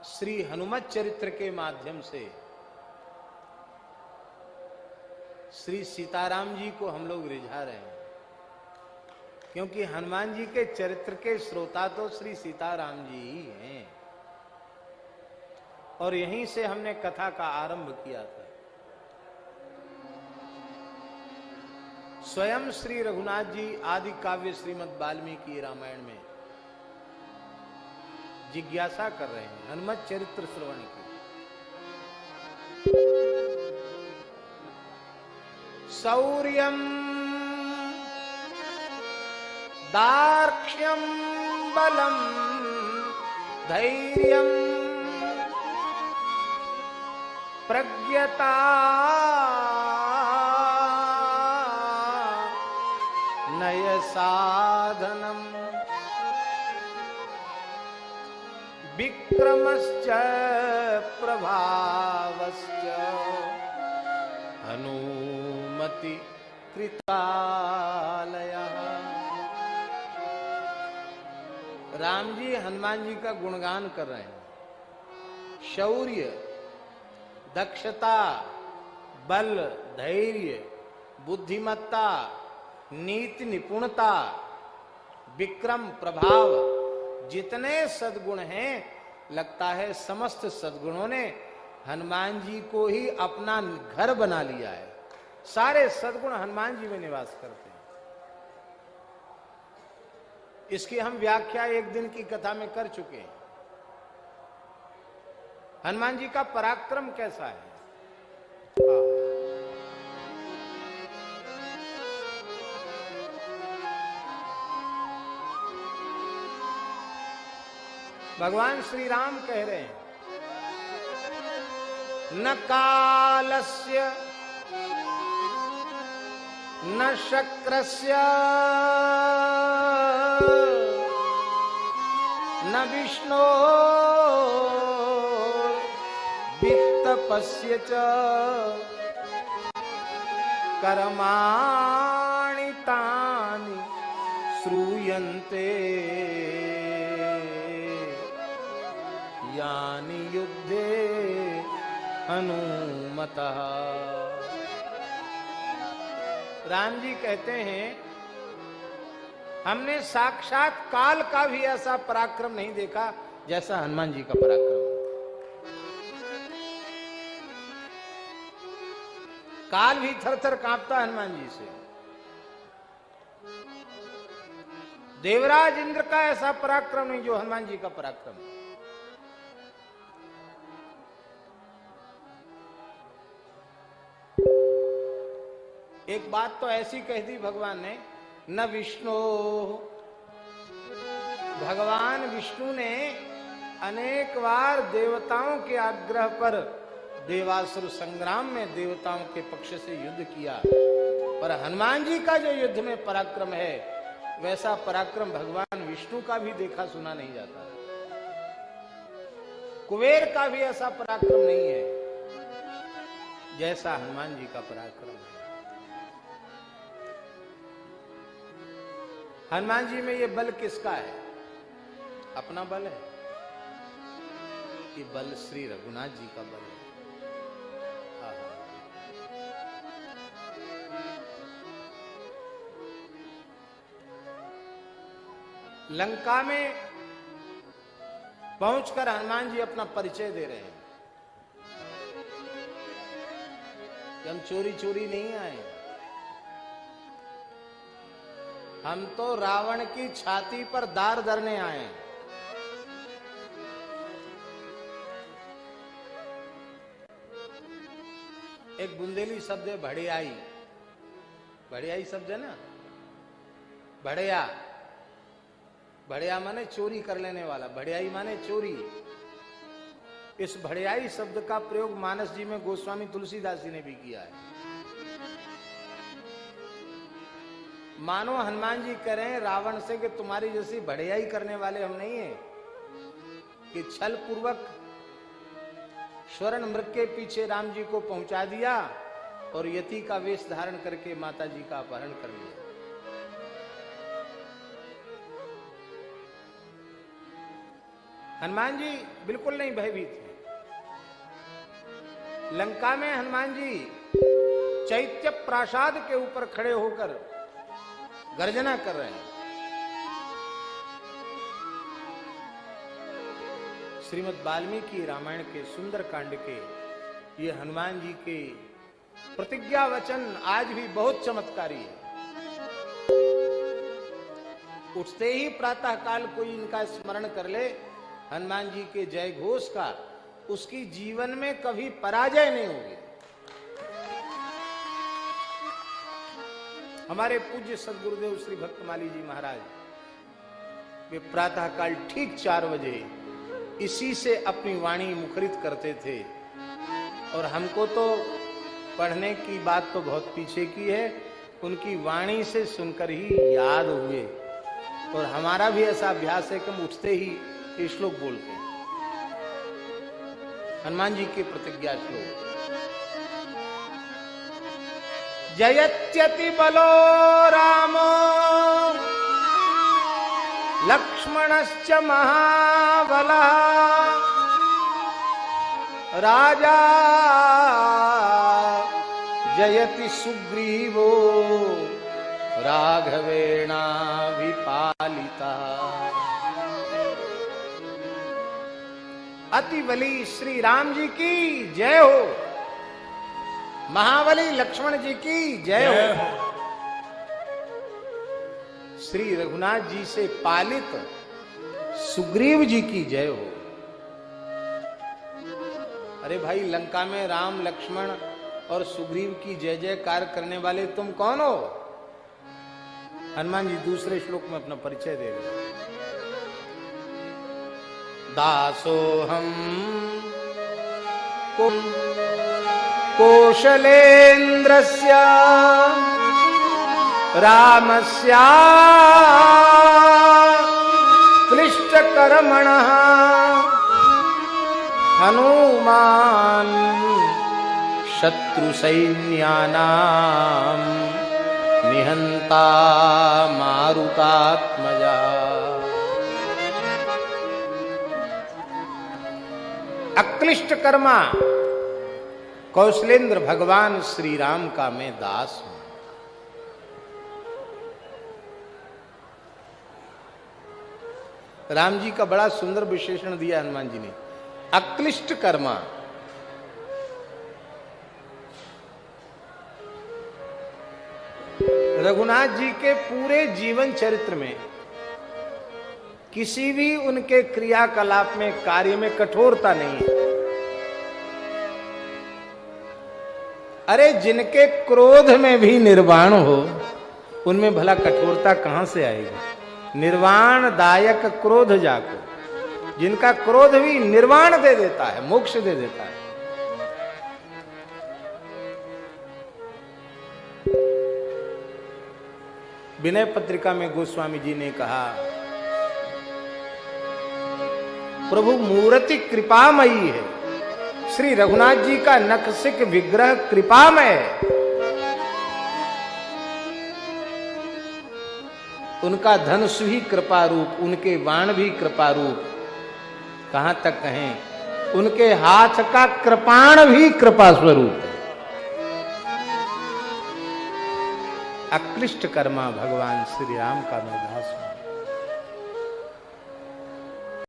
श्री हनुमत चरित्र के माध्यम से श्री सीताराम जी को हम लोग रिझा रहे हैं, क्योंकि हनुमान जी के चरित्र के श्रोता तो श्री सीताराम जी ही हैं। और यहीं से हमने कथा का आरंभ किया था। स्वयं श्री रघुनाथ जी आदि काव्य श्रीमद् वाल्मीकि रामायण में जिज्ञासा कर रहे हैं हनुमत चरित्र श्रवण की। शौर्यम दार्क्ष्यम बलम धैर्यम प्रज्ञता नय साधनम विक्रमश्च प्रभावश्च हनुमति कृतालयः। राम जी हनुमान जी का गुणगान कर रहे हैं। शौर्य, दक्षता, बल, धैर्य, बुद्धिमत्ता, नीति निपुणता, विक्रम, प्रभाव, जितने सद्गुण हैं, लगता है समस्त सद्गुणों ने हनुमान जी को ही अपना घर बना लिया है। सारे सद्गुण हनुमान जी में निवास करते हैं। इसकी हम व्याख्या एक दिन की कथा में कर चुके हैं। हनुमान जी का पराक्रम कैसा है? भगवान श्री राम कह रहे हैं, न कालस्य न शक्रस्य न विष्णो वित्तपस्य च कर्माणि तानि श्रूयन्ते यानि युद्धे हनुमतः। राम जी कहते हैं, हमने साक्षात काल का भी ऐसा पराक्रम नहीं देखा जैसा हनुमान जी का पराक्रम। काल भी थर-थर कांपता हनुमान जी से। देवराज इंद्र का ऐसा पराक्रम नहीं जो हनुमान जी का पराक्रम। एक बात तो ऐसी कह दी भगवान ने, न विष्णु, भगवान विष्णु ने अनेक बार देवताओं के आग्रह पर देवासुर संग्राम में देवताओं के पक्ष से युद्ध किया, पर हनुमान जी का जो युद्ध में पराक्रम है वैसा पराक्रम भगवान विष्णु का भी देखा सुना नहीं जाता। कुबेर का भी ऐसा पराक्रम नहीं है जैसा हनुमान जी का पराक्रम है। हनुमान जी में ये बल किसका है? अपना बल है? ये बल श्री रघुनाथ जी का बल है। लंका में पहुंचकर हनुमान जी अपना परिचय दे रहे हैं कि हम चोरी चोरी नहीं आए, हम तो रावण की छाती पर दार धरने आए हैं। एक बुंदेली शब्द है भड़ियाई। भड़ियाई शब्द है ना, भड़िया, भड़िया माने चोरी कर लेने वाला, भड़ियाई माने चोरी। इस भड़ियाई शब्द का प्रयोग मानस जी में गोस्वामी तुलसीदास जी ने भी किया है। मानो हनुमान जी कह रहे हैं रावण से कि तुम्हारी जैसी भड़ियाई करने वाले हम नहीं हैं कि छल पूर्वक स्वर्ण मृग के पीछे राम जी को पहुंचा दिया और यति का वेश धारण करके माता जी का अपहरण कर लिया। हनुमान जी बिल्कुल नहीं भयभीत थे। लंका में हनुमान जी चैत्य प्रासाद के ऊपर खड़े होकर गर्जना कर रहे हैं। श्रीमद् वाल्मीकि रामायण के सुंदर कांड के ये हनुमान जी के प्रतिज्ञा वचन आज भी बहुत चमत्कारी है। उठते ही प्रातः काल कोई इनका स्मरण कर ले हनुमान जी के जय घोष का, उसकी जीवन में कभी पराजय नहीं होगी। हमारे पूज्य सदगुरुदेव श्री भक्तमाली जी महाराज वे प्रातः काल ठीक 4 बजे इसी से अपनी वाणी मुखरित करते थे। और हमको तो पढ़ने की बात तो बहुत पीछे की है, उनकी वाणी से सुनकर ही याद हुए। और हमारा भी ऐसा अभ्यास है कि हम उठते ही ये श्लोक बोलते हैं, हनुमान जी के प्रतिज्ञा श्लोक। जयत्यति बलो रामो लक्ष्मणश्च महाबलः राजा जयति सुग्रीवो राघवेणा विपालिता। अति बली श्री राम जी की जय हो, महाबली लक्ष्मण जी की जय हो, श्री रघुनाथ जी से पालित सुग्रीव जी की जय हो। अरे भाई, लंका में राम लक्ष्मण और सुग्रीव की जय जयकार करने वाले तुम कौन हो? हनुमान जी दूसरे श्लोक में अपना परिचय दे रहे। दासोहम कौशलेन्द्रस्य रामस्य क्लिष्टकर्मणः हनुमान् शत्रुसैन्यानां निहंता मारुतात्मजा। अक्लिष्ट कर्मा कौशलेंद्र भगवान श्री राम का मैं दास हूं। राम जी का बड़ा सुंदर विशेषण दिया हनुमान जी ने, अक्लिष्ट कर्मा। रघुनाथ जी के पूरे जीवन चरित्र में किसी भी उनके क्रियाकलाप में, कार्य में कठोरता नहीं है। अरे जिनके क्रोध में भी निर्वाण हो, उनमें भला कठोरता कहां से आएगी? निर्वाण दायक क्रोध जाको, जिनका क्रोध भी निर्वाण दे देता है, मोक्ष दे देता है। विनय पत्रिका में गोस्वामी जी ने कहा, प्रभु मूर्ति कृपामयी है। श्री रघुनाथ जी का नखसिक विग्रह कृपामय है। उनका धनुष भी कृपा रूप, उनके बाण भी कृपा रूप। कहां तक कहें, उनके हाथ का कृपाण भी कृपा स्वरूप है। अक्लिष्ट कर्मा भगवान श्री राम का मैं दास हूं।